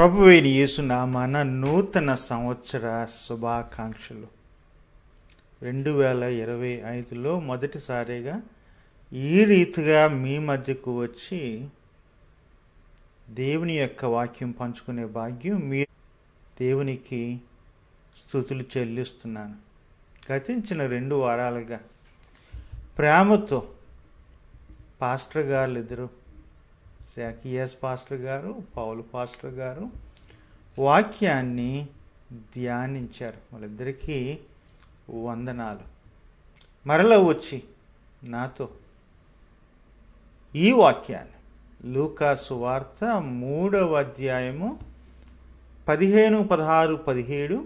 ప్రభువైన యేసు నామాన నూతన సంవత్సర శుభాకాంక్షలు. 2025లో మొదటిసారిగా ఈ రీతిగా మీ మధ్యకు వచ్చి దేవుని యొక్క వాక్యం పంచుకునే భాగ్యం మీ దేవునికి స్తుతులు చెల్లిస్తున్నాను. గతించిన 2 వారాలుగా ప్రేమతో పాస్టర్ గారు ఇద్దరు, జాకియాస్ పాస్టర్ గారు, పౌలు పాస్టర్ గారు వాక్యాన్ని ధ్యానించారు. వాళ్ళిద్దరికీ వందనాలు. మరలా వచ్చి నాతో ఈ వాక్యాన్ని లూకా సువార్త 3వ అధ్యాయము 15, 16, 17,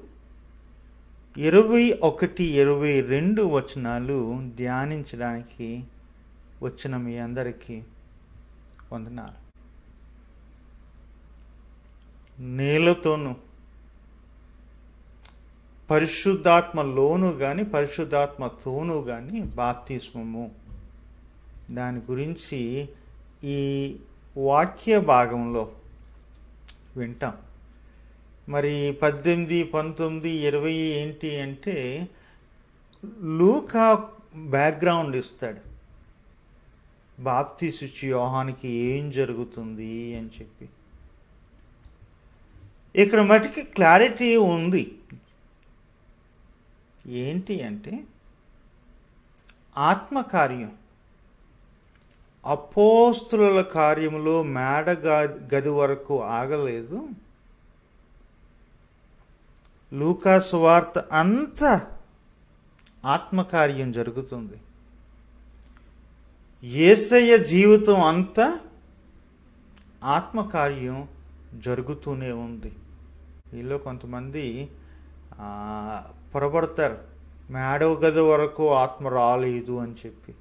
21, 22 వచనాలు ధ్యానించడానికి వచ్చిన మీ అందరికీ వందనాలు. నేలతోనూ పరిశుద్ధాత్మలోను కానీ పరిశుద్ధాత్మతోనూ కానీ బాప్తిస్మము, దాని గురించి ఈ వాక్య భాగంలో వింటాం. మరి 18, 19, 20 ఏంటి అంటే లూకా బ్యాక్గ్రౌండ్ ఇస్తాడు. బాప్తిస్మిచ్చు యోహానికి ఏం జరుగుతుంది అని చెప్పి. ఇక్కడ మటుకి క్లారిటీ ఉంది. ఏంటి అంటే ఆత్మకార్యం, అపోస్తుల కార్యములో మేడ గది వరకు ఆగలేదు. లూకా సువార్త అంతా ఆత్మకార్యం జరుగుతుంది. యేసయ్య జీవితం అంతా ఆత్మకార్యం జరుగుతూనే ఉంది. వీళ్ళు కొంతమంది పొరపడతారు, మేడవ గది వరకు ఆత్మ రాలేదు అని చెప్పి.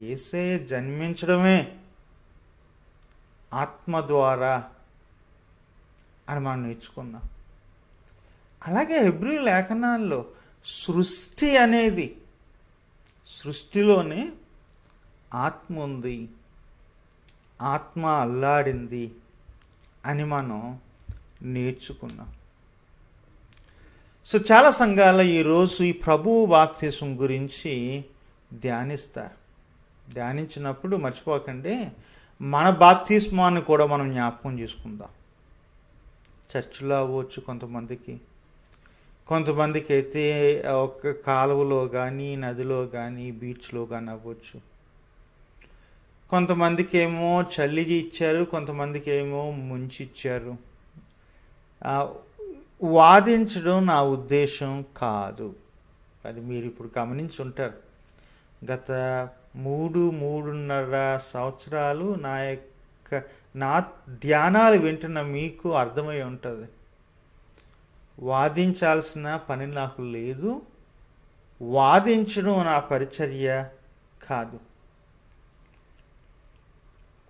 యేసయ్య జన్మించడమే ఆత్మ ద్వారా అని మనం నేర్చుకున్నాం. అలాగే హెబ్రీ లేఖనాల్లో సృష్టి అనేది, సృష్టిలోనే ఆత్మ ఉంది, ఆత్మ అల్లాడింది అని మనం నేర్చుకున్నాం. సో చాలా సంఘాలు ఈరోజు ఈ ప్రభువు బాప్తిస్మం గురించి ధ్యానిస్తారు. ధ్యానించినప్పుడు మర్చిపోకండి, మన బాప్తిస్మాన్ని కూడా మనం జ్ఞాపకం చేసుకుందాం. చర్చిలో అవ్వచ్చు, కొంతమందికి అయితే ఒక కాలువలో కానీ, నదిలో కానీ, బీచ్లో కానీ అవ్వచ్చు. కొంతమందికి ఏమో చల్లి ఇచ్చారు, కొంతమందికి ఏమో ముంచి ఇచ్చారు. వాదించడం నా ఉద్దేశం కాదు. అది మీరు ఇప్పుడు గమనించుంటారు. గత 3.5 సంవత్సరాలు నా ధ్యానాలు వింటున్న మీకు అర్థమై ఉంటుంది. వాదించాల్సిన పని నాకు లేదు, వాదించడం నా పరిచర్య కాదు.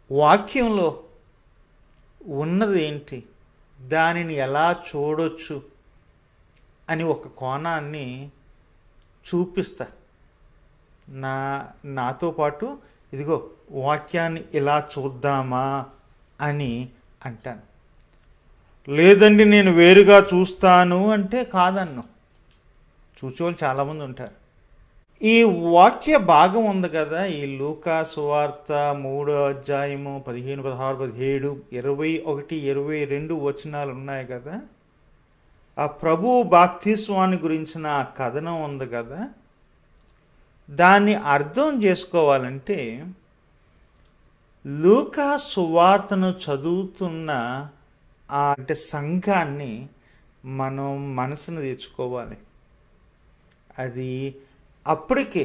వాక్యంలో ఉన్నది ఏంటి, దానిని ఎలా చూడొచ్చు అని ఒక కోణాన్ని చూపిస్తా. నాతో పాటు ఇదిగో వాక్యాన్ని ఇలా చూద్దామా అని అంటాను. లేదండి నేను వేరుగా చూస్తాను అంటే కాదన్ను. చూసేవాళ్ళు చాలామంది ఉంటారు. ఈ వాక్య భాగం ఉంది కదా, ఈ లూకా సువార్త 3వ అధ్యాయము 15, 16, 17, 21, 22 వచనాలు ఉన్నాయి కదా. ఆ ప్రభువు బాప్తిస్మాన్ని గురించిన ఆ కథనం ఉంది కదా. దాన్ని అర్థం చేసుకోవాలంటే లూకా సువార్తను చదువుతున్న అంటే సంఘాన్ని మనం మనసును తెచ్చుకోవాలి. అది అప్పటికే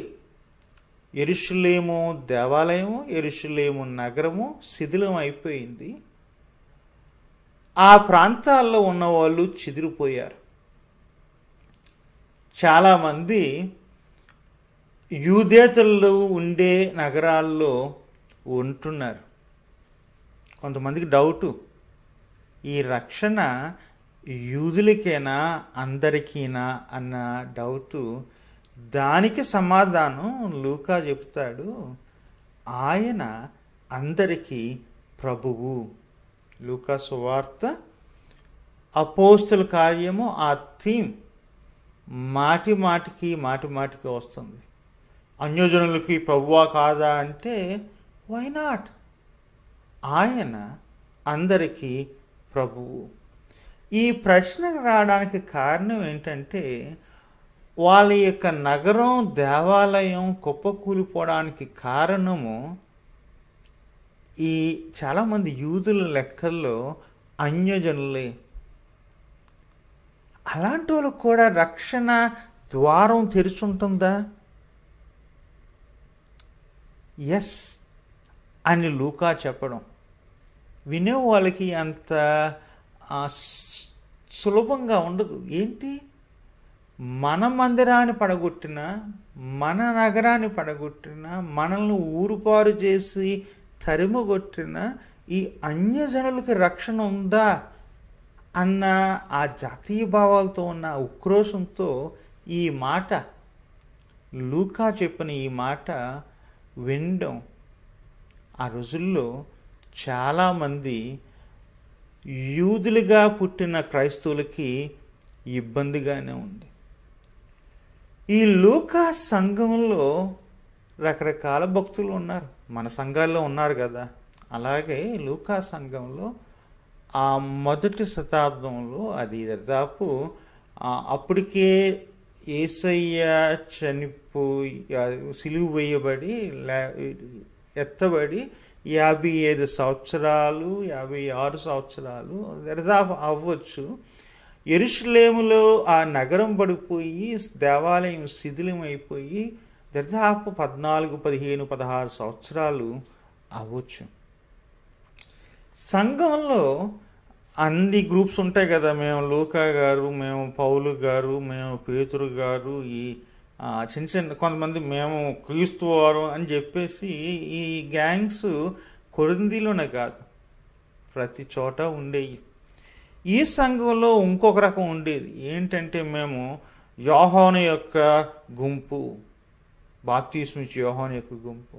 యెరూషలేము దేవాలయము, యెరూషలేము నగరము శిథిలం అయిపోయింది. ఆ ప్రాంతాల్లో ఉన్నవాళ్ళు చెదిరిపోయారు. చాలామంది యూదేతరులు ఉండే నగరాల్లో ఉంటున్నారు. కొంతమందికి డౌటు, ఈ రక్షణ యూదులకేనా అందరికీనా అన్న డౌటు. దానికి సమాధానం లూకా చెప్తాడు, ఆయన అందరికీ ప్రభువు. లూకా సువార్త అపోస్తుల కార్యము ఆ థీమ్ మాటి మాటికి వస్తుంది. అన్యజనులకి ప్రభువా కాదా అంటే వై నాట్, ఆయన అందరికీ ప్రభువు. ఈ ప్రశ్న రావడానికి కారణం ఏంటంటే వాళ్ళ యొక్క నగరం దేవాలయం కుప్పకూలిపోవడానికి కారణము ఈ చాలామంది యూదుల లెక్కల్లో అన్యజనులే. అలాంటి వాళ్ళకు కూడా రక్షణ ద్వారం తెరుచుంటుందా? ఎస్ అని లూకా చెప్పడం వినే వాళ్ళకి అంత సులభంగా ఉండదు. ఏంటి, మన మందిరాన్ని పడగొట్టిన, మన నగరాన్ని పడగొట్టిన, మనల్ని ఊరుపారు చేసి తరిమగొట్టిన ఈ అన్యజనులకి రక్షణ ఉందా అన్న ఆ జాతీయ భావాలతో ఉన్న ఉక్రోషంతో ఈ మాట, లూకా చెప్పిన ఈ మాట వినడం ఆ రోజుల్లో చాలామంది యూదులుగా పుట్టిన క్రైస్తవులకి ఇబ్బందిగానే ఉంది. ఈ లూకా సంఘంలో రకరకాల భక్తులు ఉన్నారు, మన సంఘాల్లో ఉన్నారు కదా. అలాగే లూకా సంఘంలో ఆ మొదటి శతాబ్దంలో, అది దాదాపు అప్పటికే యేసయ్య చనిపోయి సిలువ వేయబడి ఎత్తబడి 55 సంవత్సరాలు 56 సంవత్సరాలు దాదాపు అవ్వచ్చు. యెరూషలేములో ఆ నగరం పడిపోయి దేవాలయం శిథిలమైపోయి దాదాపు 14, 15, 16 సంవత్సరాలు అవ్వచ్చు. సంఘంలో అన్ని గ్రూప్స్ ఉంటాయి కదా, మేము లూకా గారు, మేము పౌలు గారు, మేము పేతురు గారు, ఈ చిన్న కొంతమంది మేము క్రీస్తు వారు అని చెప్పేసి ఈ గ్యాంగ్స్ కొరింథీలోనే కాదు ప్రతి చోట ఉండేవి. ఈ సంఘంలో ఇంకొక రకం ఉండేది. ఏంటంటే మేము యోహాను యొక్క గుంపు, బాప్తిస్మిచ్చే యోహాను యొక్క గుంపు.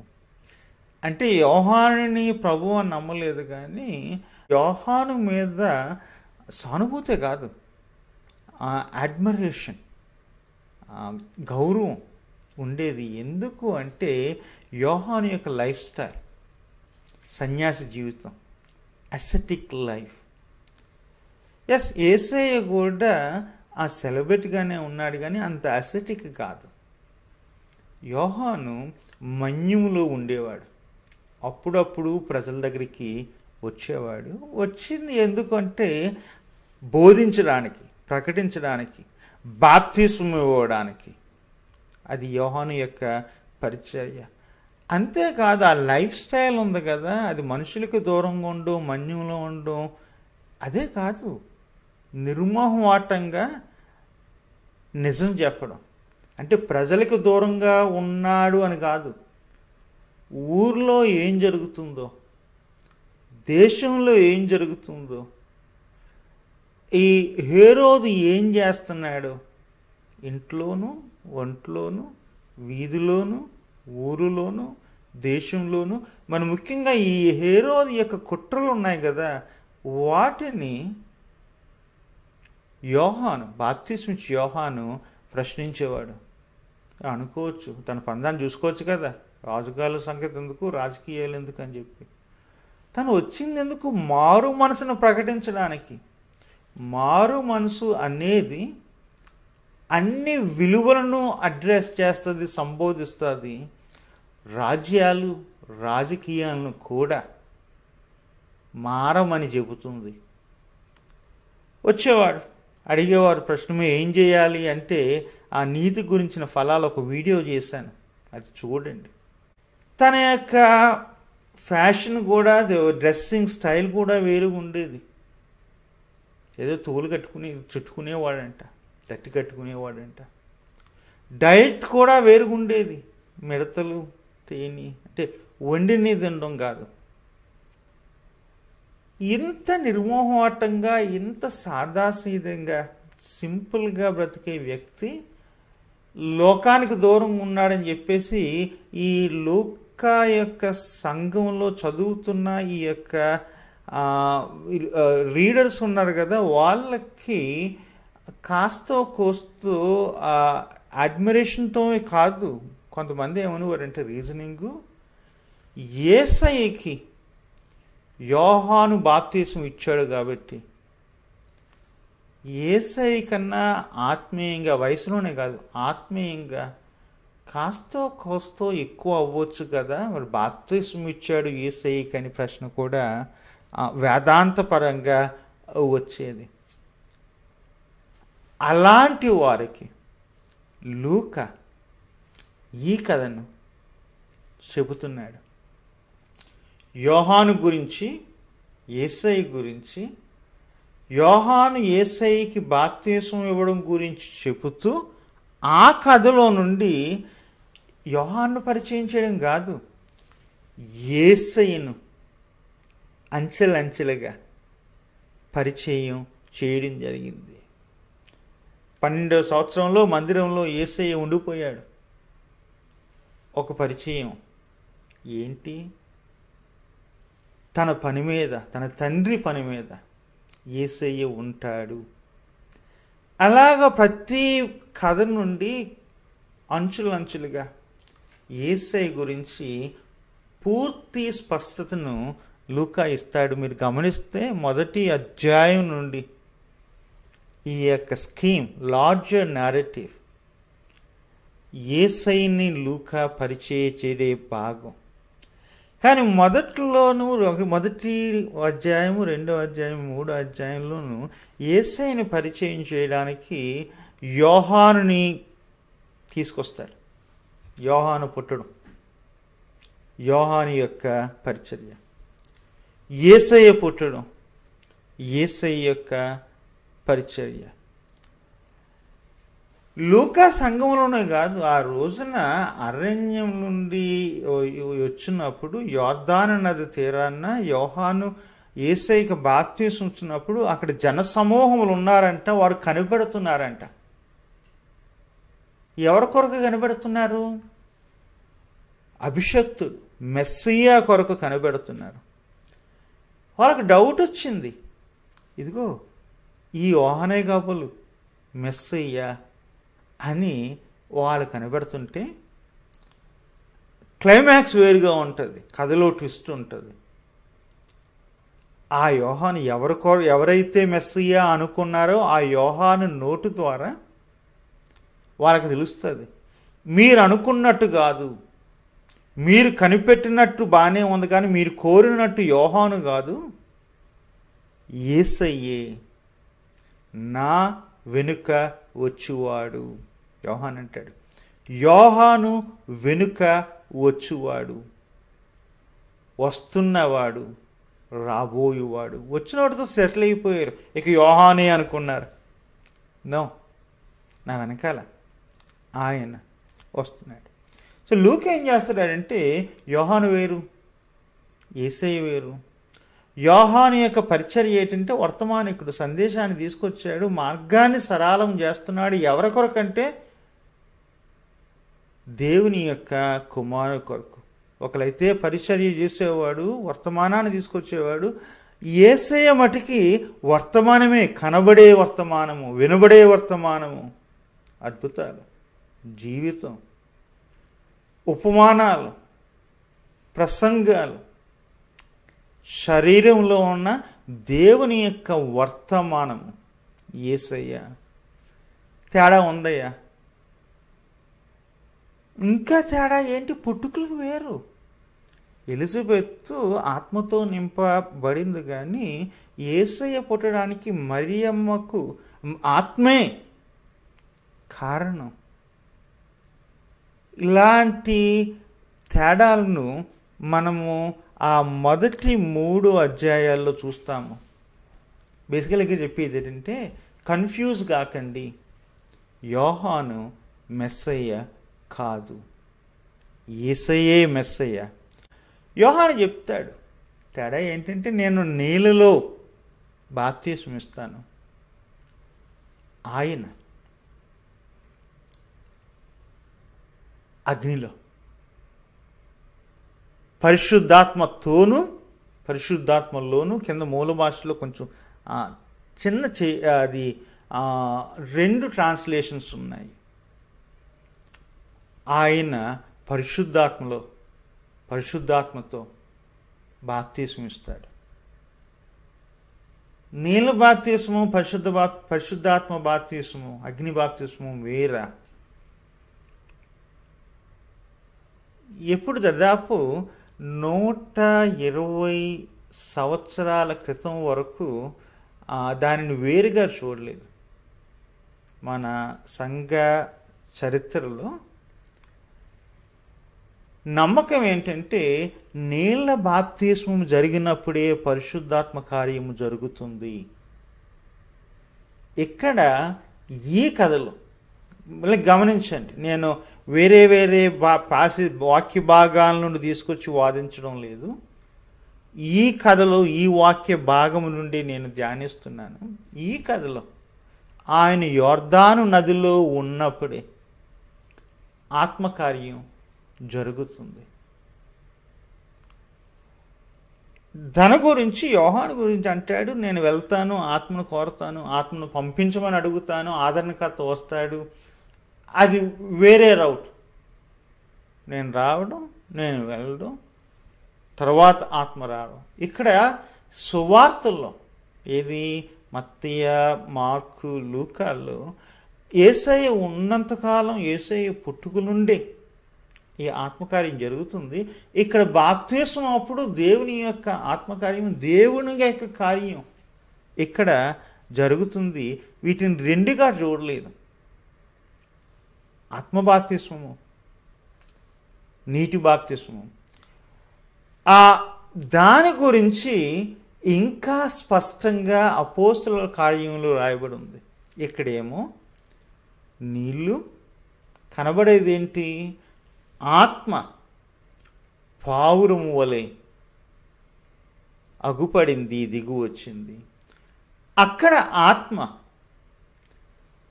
అంటే యోహానుని ప్రభువు అని నమ్మలేదు, కానీ యోహాను మీద సానుభూతే కాదు, అడ్మిరేషన్, గౌరవం ఉండేది. ఎందుకు అంటే యోహాను యొక్క లైఫ్ స్టైల్, సన్యాసి జీవితం, అసెటిక్ లైఫ్. ఎస్, యేసయ్య కూడా ఆ సెలబ్రిటీగానే ఉన్నాడు, కానీ అంత అసెటిక్ కాదు. యోహాను మన్యములో ఉండేవాడు, అప్పుడప్పుడు ప్రజల దగ్గరికి వచ్చేవాడు. వచ్చింది ఎందుకంటే బోధించడానికి, ప్రకటించడానికి, బాప్తిస్మం ఇవ్వడానికి. అది యోహాను యొక్క పరిచర్య. అంతేకాదు ఆ లైఫ్ స్టైల్ ఉంది కదా, అది మనుషులకు దూరంగా ఉండడం, మన్యంలో ఉండడం, అదే కాదు, నిర్మోహమాటంగా నిజం చెప్పడం. అంటే ప్రజలకు దూరంగా ఉన్నాడు అని కాదు, ఊర్లో ఏం జరుగుతుందో, దేశంలో ఏం జరుగుతుందో, ఈ హేరోదు ఏం చేస్తున్నాడు, ఇంట్లోనూ, ఒంట్లోనూ, వీధిలోనూ, ఊరులోనూ, దేశంలోనూ, మన ముఖ్యంగా ఈ హేరోదు యొక్క కుట్రలు ఉన్నాయి కదా, వాటిని యోహాను, బాప్తిస్మిచ్చే యోహాను ప్రశ్నించేవాడు. అనుకోవచ్చు తన పందాన్ని చూసుకోవచ్చు కదా, రాజుగాల సంగతి ఎందుకు, రాజకీయాలు ఎందుకు అని చెప్పి. తను వచ్చింది ఎందుకు, మారు మనసును ప్రకటించడానికి. మారు మనసు అనేది అన్ని విలువలను అడ్రస్ చేస్తుంది, సంబోధిస్తుంది. రాజ్యాలు, రాజకీయాలను కూడా మారమని చెబుతుంది. వచ్చేవాడు, అడిగేవాడు ప్రశ్న, ఏం చేయాలి అంటే ఆ నీతి గురించిన ఫలాలు ఒక వీడియో చేశాను, అది చూడండి. తన యొక్క ఫ్యాషన్ కూడా, డ్రెస్సింగ్ స్టైల్ కూడా వేరుగా ఉండేది. ఏదో తోలు కట్టుకుని చుట్టుకునేవాడంట, తట్టి కట్టుకునేవాడంట. డైట్ కూడా వేరుగా ఉండేది, మిడతలు, తేనె, అంటే వండిని తినడం కాదు. ఇంత నిర్మోహమాటంగా, ఇంత సాదాసీదంగా, సింపుల్గా బ్రతికే వ్యక్తి లోకానికి దూరంగా ఉన్నాడని చెప్పేసి ఈ లూకా యొక్క సంఘంలో చదువుతున్న ఈ యొక్క రీడర్స్ ఉన్నారు కదా, వాళ్ళకి కాస్తో కోస్తో అడ్మిరేషన్తో కాదు, కొంతమంది ఏమనేవారంటే రీజనింగు, యేసయ్యకి యోహాను బాప్తీసం ఇచ్చాడు కాబట్టి యేసయ్య కన్నా ఆత్మీయంగా, వయసులోనే కాదు ఆత్మీయంగా కాస్తో కోస్తో ఎక్కువ అవ్వచ్చు కదా, మరి బాప్తీసం ఇచ్చాడు యేసయ్యకి అని ప్రశ్న కూడా వేదాంతపరంగా వచ్చేది. అలాంటి వారికి లూకా ఈ కథను చెబుతున్నాడు. యోహాను గురించి, యేసయ్య గురించి, యోహాను యేసయ్యకి బాప్తీసం ఇవ్వడం గురించి చెబుతూ ఆ కథలో నుండి యోహాను పరిచయం చేయడం కాదు, యేసయ్యను అంచెలంచెలుగా పరిచయం చేయడం జరిగింది. 12వ సంవత్సరంలో మందిరంలో యేసయ్య ఉండిపోయాడు. ఒక పరిచయం ఏంటి? తన పని మీద, తన తండ్రి పని మీద యేసయ్య ఉంటాడు. అలాగ ప్రతి కథ నుండి అంచులంచులుగా యేసయ్య గురించి పూర్తి స్పష్టతను లూకా ఇస్తాడు. మీరు గమనిస్తే మొదటి అధ్యాయం నుండి ఈ యొక్క స్కీమ్, లార్జర్ నారేటివ్, యేసయ్యని లూకా పరిచయం చేయడే భాగం. కానీ మొదట్లోనూ, మొదటి అధ్యాయము, 2వ అధ్యాయం, 3వ అధ్యాయంలోనూ యేసయ్యని పరిచయం చేయడానికి యోహానుని తీసుకొస్తాడు. యోహాను పుట్టడం, యోహాను యొక్క పరిచర్య, యేసయ్య పుట్టడం, యేసయ్య యొక్క పరిచర్య. లూకా సంఘంలోనే కాదు, ఆ రోజున అరణ్యం నుండి వచ్చినప్పుడు యోర్దాను నది తీరాన యోహాను యేసయ్యకి బాప్తీసం ఇచ్చినప్పుడు అక్కడ జనసమూహములు ఉన్నారంట, వారు కనిపెడుతున్నారంట. ఎవరి కొరకు కనిపెడుతున్నారు? అభిషక్తుడు మెస్సియా కొరకు కనిపెడుతున్నారు. వాళ్ళకి డౌట్ వచ్చింది, ఇదిగో ఈ యోహానే కాబోలు మెస్సియా అని వాళ్ళు కనబడుతుంటే క్లైమాక్స్ వేరుగా ఉంటుంది, కథలో ట్విస్ట్ ఉంటుంది. ఆ యోహాను ఎవరైతే మెస్సియా అనుకున్నారో ఆ యోహాను నోటు ద్వారా వాళ్ళకి తెలుస్తుంది, మీరు అనుకున్నట్టు కాదు, మీరు కనిపెట్టినట్టు బాగానే ఉంది, కానీ మీరు కోరినట్టు యోహాను కాదు, యేసయ్యే నా వెనుక వచ్చువాడు. యోహాను అంటాడు, యోహాను వెనుక వచ్చువాడు, వస్తున్నవాడు, రాబోయేవాడు. వచ్చినవాడితో సెటిల్ అయిపోయారు, ఇక యోహానే అనుకున్నారు. నో, నా వెనకాల ఆయన వస్తున్నాడు. సో లూకా ఏం చేస్తున్నాడంటే, యోహాను వేరు, యేసయ్య వేరు. యోహాను యొక్క పరిచర్య ఏంటంటే వర్తమానికుడు, సందేశాన్ని తీసుకొచ్చాడు, మార్గాన్ని సరళం చేస్తున్నాడు. ఎవరి కొరకంటే దేవుని యొక్క కుమారు కొరకు. ఒకలైతే పరిచర్య చేసేవాడు, వర్తమానాన్ని తీసుకొచ్చేవాడు. యేసయ్య మటుకి వర్తమానమే, కనబడే వర్తమానము, వినబడే వర్తమానము, అద్భుతాలు, జీవితం, ఉపమానాలు, ప్రసంగాలు, శరీరంలో ఉన్న దేవుని యొక్క వర్తమానము యేసయ్య. తేడా ఉందయ్యా. ఇంకా తేడా ఏంటి? పుట్టుకలు వేరు. ఎలిజబెత్ ఆత్మతో నింపబడింది, కానీ యేసయ్య పుట్టడానికి మరియమ్మకు ఆత్మే కారణం. ఇలాంటి తేడాలను మనము ఆ మొదటి 3 అధ్యాయాల్లో చూస్తాము. బేసికల్గా చెప్పేది ఏంటంటే, కన్ఫ్యూజ్ కాకండి, యోహాను మెస్సయ్య కాదు, యేసయ్యే మెస్సయ్య. యోహాను చెప్తాడు, తేడా ఏంటంటే, నేను నీళ్ళలో బాప్తీసం ఇస్తాను, ఆయన అగ్నిలో పరిశుద్ధాత్మతోనూ పరిశుద్ధాత్మలోను, కింద మూల భాషలో కొంచెం చిన్న అది 2 ట్రాన్స్లేషన్స్ ఉన్నాయి. ఆయన పరిశుద్ధాత్మతో బాప్తీసం ఇస్తాడు. నీళ్ళ బాప్తీసము, పరిశుద్ధాత్మ బాప్తీసము, అగ్ని బాప్తీసము వేరా. ఎప్పుడు దాదాపు 120 సంవత్సరాల క్రితం వరకు దానిని వేరుగా చూడలేదు. మన సంఘ చరిత్రలో నమ్మకం ఏంటంటే నీళ్ళ బాప్తిస్మం జరిగినప్పుడే పరిశుద్ధాత్మ కార్యము జరుగుతుంది. ఇక్కడ ఈ కథలో మళ్ళీ గమనించండి, నేను వేరే వాక్య భాగాల నుండి తీసుకొచ్చి వాదించడం లేదు. ఈ కథలో ఈ వాక్య భాగము నుండి నేను ధ్యానిస్తున్నాను. ఈ కథలో ఆయన యోర్దాను నదిలో ఉన్నప్పుడే ఆత్మకార్యం జరుగుతుంది. దాని గురించి యోహాను గురించి అంటాడు, నేను వెళ్తాను, ఆత్మను కోరతాను, ఆత్మను పంపించమని అడుగుతాను, ఆదరణకర్త వస్తాడు. అది వేరే రౌట్. నేను రావడం, నేను వెళ్ళడం, తర్వాత ఆత్మ రావడం. ఇక్కడ సువార్తల్లో ఏది మత్తయి, మార్కు, లూకాల్లో యేసయ్య ఉన్నంతకాలం, యేసయ్య పుట్టుక నుండి ఈ ఆత్మకార్యం జరుగుతుంది. ఇక్కడ బాప్తిస్మం అప్పుడు దేవుని యొక్క ఆత్మకార్యం, దేవుని యొక్క కార్యం ఇక్కడ జరుగుతుంది. వీటిని రెండుగా చూడలేదు. ఆత్మ బాప్తిస్మము, నీటి బాప్తిస్మము. దాని గురించి ఇంకా స్పష్టంగా అపోస్తలుల కార్యంలో రాయబడి ఉంది. ఇక్కడేమో నీళ్ళు కనబడేది ఏంటి? ఆత్మ పావురము వలె అగుపడింది, దిగు వచ్చింది. అక్కడ ఆత్మ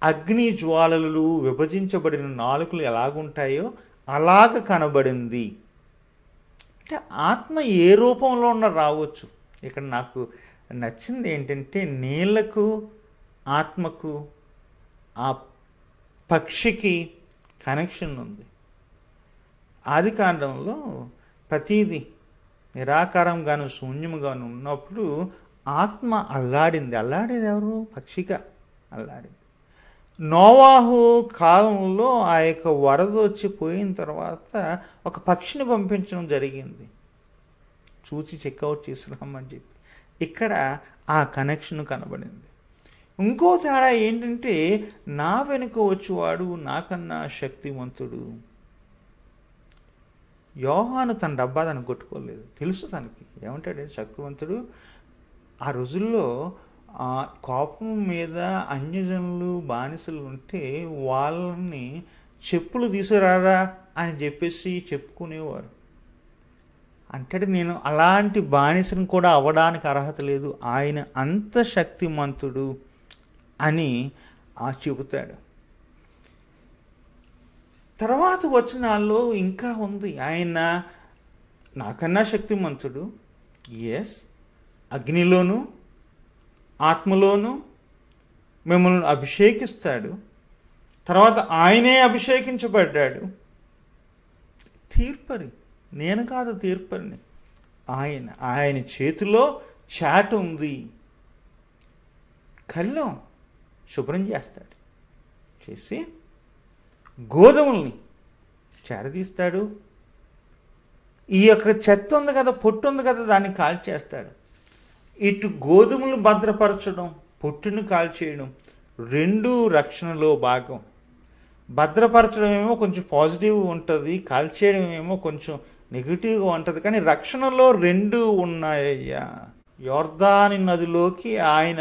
అగ్ని జ్వాలలు విభజించబడిన నాలుకలు ఎలాగుంటాయో అలాగ కనబడింది. అంటే ఆత్మ ఏ రూపంలో ఉన్న రావచ్చు. ఇక్కడ నాకు నచ్చింది ఏంటంటే నీళ్లకు, ఆత్మకు, ఆ పక్షికి కనెక్షన్ ఉంది. ఆది కాండంలో ప్రతీది నిరాకారంగాను శూన్యముగాను ఉన్నప్పుడు ఆత్మ అల్లాడింది. అల్లాడేది ఎవరు? పక్షిగా అల్లాడింది. నోవాహు కాలంలో ఆ యొక్క వరద వచ్చి పోయిన తర్వాత ఒక పక్షిని పంపించడం జరిగింది, చూసి చెక్అవుట్ చేసుకురామని చెప్పి. ఇక్కడ ఆ కనెక్షన్ కనబడింది. ఇంకో తేడా ఏంటంటే నా వెనుక వచ్చేవాడు నాకన్నా శక్తివంతుడు. యోహాను తన డబ్బా తనకు కొట్టుకోలేదు, తెలుసు తనకి ఏమంటాడంటే శక్తివంతుడు. ఆ రోజుల్లో కోపం మీద అన్యజనులు బానిసలు ఉంటే వాళ్ళని చెప్పులు తీసుకురారా అని చెప్పేసి చెప్పుకునేవారు. అంటే నేను అలాంటి బానిసను కూడా అవ్వడానికి అర్హత లేదు, ఆయన అంత శక్తిమంతుడు అని చెబుతాడు. తర్వాత వచనాల్లో ఇంకా ఉంది, ఆయన నాకన్నా శక్తిమంతుడు. ఎస్, అగ్నిలోను ఆత్మలోను మిమ్మల్ని అభిషేకిస్తాడు. తర్వాత ఆయనే అభిషేకించబడ్డాడు. తీర్పరి, నేను కాదు తీర్పరిని. ఆయన చేతిలో చాట ఉంది. కళ్ళం శుభ్రం చేస్తాడు, చేసి గోధుమల్ని చేరదీస్తాడు. ఈ యొక్క చెత్త ఉంది కదా, పొట్టు ఉంది కదా, దాన్ని కాల్చేస్తాడు. ఇటు గోధుమలు భద్రపరచడం, పొట్టును కాల్చేయడం, రెండు రక్షణలో భాగం. భద్రపరచడం ఏమో కొంచెం పాజిటివ్ ఉంటుంది, కాల్చేయడం ఏమో కొంచెం నెగిటివ్గా ఉంటుంది. కానీ రక్షణలో రెండు ఉన్నాయ్యా. యోర్దాను నదిలోకి ఆయన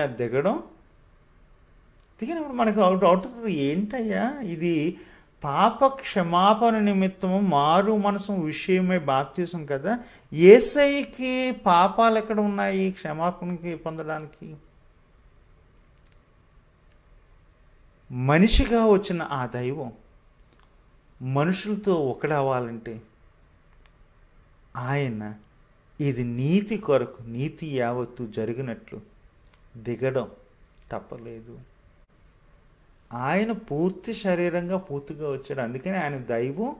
దిగినప్పుడు మనకు అవుతుంది, ఏంటయ్యా ఇది? పాప క్షమాపణ నిమిత్తము మారు మనసు విషయమై బాప్తిసం కదా. యేసయ్యకి పాపాలు ఎక్కడ ఉన్నాయి క్షమాపణకి పొందడానికి? మనిషిగా వచ్చిన ఆ దైవం మనుషులతో ఒకడవ్వాలంటే ఆయన ఇది నీతి కొరకు, నీతి యావత్తు జరిగినట్లు దిగడం తప్పలేదు. ఆయన పూర్తి శరీరంగా పూర్తిగా వచ్చాడు. అందుకని ఆయన దైవం,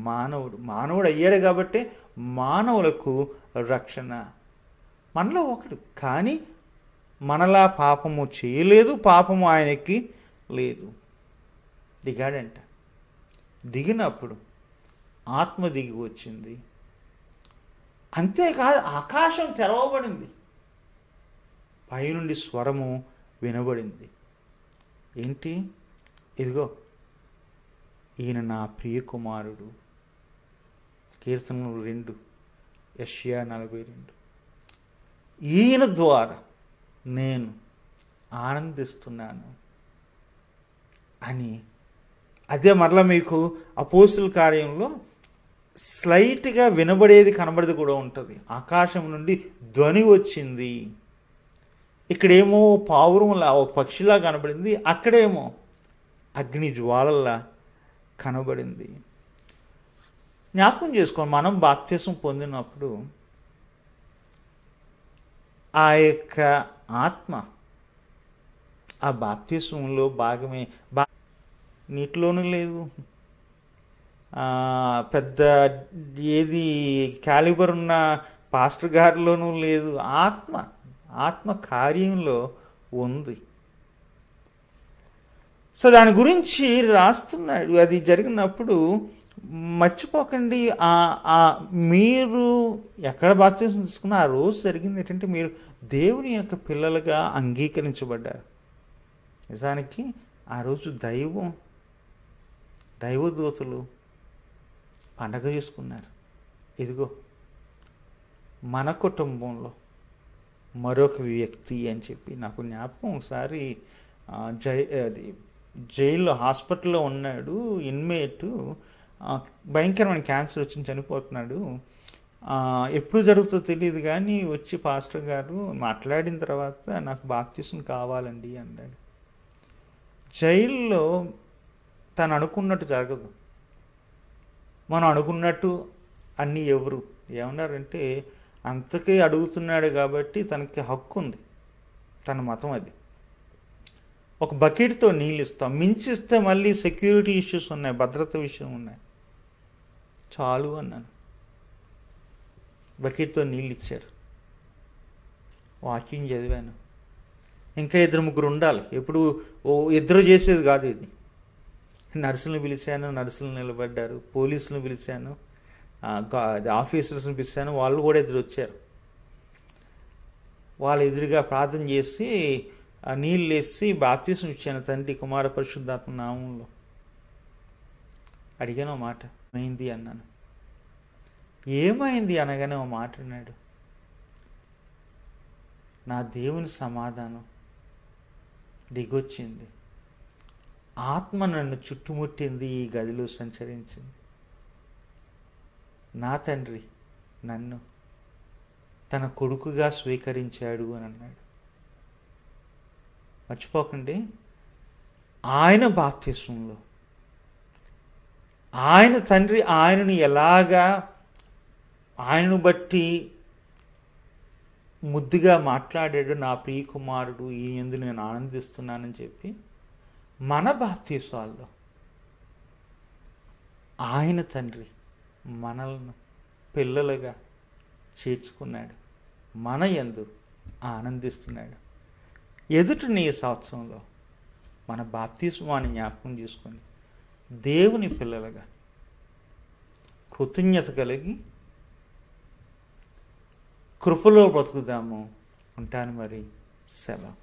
మానవుడు అయ్యాడు కాబట్టి మానవులకు రక్షణ. మనలో ఒకడు, కానీ మనలా పాపము చేయలేదు, పాపము ఆయనకి లేదు. దిగాడంట. దిగినప్పుడు ఆత్మ దిగి వచ్చింది. అంతేకాదు, ఆకాశం తెరవబడింది. పైనుండి స్వరము వినబడింది. ఏంటి? ఇదిగో ఈయన నా ప్రియ కుమారుడు. కీర్తనలు 2, యెషయా 42. ఈయన ద్వారా నేను ఆనందిస్తున్నాను అని. అదే మరలా మీకు అపోస్తుల కార్యంలో స్లైట్గా వినబడేది, కనబడేది కూడా ఉంటుంది. ఆకాశం నుండి ధ్వని వచ్చింది. ఇక్కడేమో పావురంలా, ఒక పక్షిలా కనబడింది, అక్కడేమో అగ్ని జ్వాలల్లా కనబడింది. జ్ఞాపకం చేసుకోండి, మనం బాప్తిసం పొందినప్పుడు ఆ యొక్క ఆత్మ ఆ బాప్తిసంలో భాగమే. నీటిలోనూ లేదు, పెద్ద ఏది క్యాలిబర్ ఉన్న పాస్టర్ గారిలోనూ లేదు. ఆత్మ కార్యంలో ఉంది. సో దాని గురించి రాస్తున్నాడు. అది జరిగినప్పుడు మర్చిపోకండి, మీరు ఎక్కడ బాప్తిసం తీసుకున్నా ఆ రోజు జరిగింది ఏంటంటే మీరు దేవుని యొక్క పిల్లలుగా అంగీకరించబడ్డారు. నిజానికి ఆ రోజు దైవదూతలు పండగ చేసుకున్నారు. ఇదిగో మన కుటుంబంలో మరొక వ్యక్తి అని చెప్పి. నాకు జ్ఞాపకం, ఒకసారి జైల్లో హాస్పిటల్లో ఉన్నాడు ఇన్మేట్, భయంకరమైన క్యాన్సర్ వచ్చి చనిపోతున్నాడు. ఎప్పుడు జరుగుతుందో తెలియదు, కానీ వచ్చి పాస్టర్ గారు మాట్లాడిన తర్వాత నాకు బాప్తిసం కావాలండి అన్నాడు. జైల్లో తను అనుకున్నట్టు జరగదు. మనం అనుకున్నట్టు అన్నీ ఎవరు ఏమన్నారంటే, అంతకే అడుగుతున్నాడు కాబట్టి తనకి హక్కు ఉంది, తన మతం అది. ఒక బకెట్తో నీళ్ళు ఇస్తాం, మించిస్తే మళ్ళీ సెక్యూరిటీ ఇష్యూస్ ఉన్నాయి, భద్రత విషయం ఉన్నాయి. చాలు అన్నాను. బకెట్తో నీళ్ళు ఇచ్చారు. వాకింగ్ చదివాను. ఇంకా 2-3 ఉండాలి. ఎప్పుడు ఇద్దరు చేసేది కాదు ఇది. నర్సులను పిలిచాను, నర్సులు నిలబడ్డారు. పోలీసులను పిలిచాను, ఆఫీసర్స్ని పిలిచాను, వాళ్ళు కూడా ఎదురు వచ్చారు. వాళ్ళ ఎదురుగా ప్రార్థన చేసి నీళ్ళు వేసి బాప్తిసం ఇచ్చాను, తండ్రి కుమార పరిశుద్ధాత్మ నామంలో. అడిగాను మాట, ఏమైంది అన్నాను. ఏమైంది అనగానే ఓ మాట అన్నాడు, నా దేవుని సమాధానం దిగొచ్చింది, ఆత్మ నన్ను చుట్టుముట్టింది, ఈ గదిలో సంచరించింది. నా తండ్రి నన్ను తన కొడుకుగా స్వీకరించాడు అని అన్నాడు. మర్చిపోకండి, ఆయన బాప్తిస్మంలో ఆయన తండ్రి ఆయనను ఎలాగా, ఆయనను బట్టి ముద్దుగా మాట్లాడాడు, నా ప్రియ కుమారుడు ఈ యందు నేను ఆనందిస్తున్నానని చెప్పి, మన బాప్తిసాల్లో ఆయన తండ్రి మనల్ని పిల్లలుగా చేర్చుకున్నాడు, మన యందు ఆనందిస్తున్నాడు. ఎదుటి నీ సంవత్సరంలో మన బాప్తిస్మాన్ని జ్ఞాపకం చేసుకొని దేవుని పిల్లలుగా కృతజ్ఞత కలిగి కృపలో బ్రతుకుదాము. ఉంటాను మరి, సెలవు.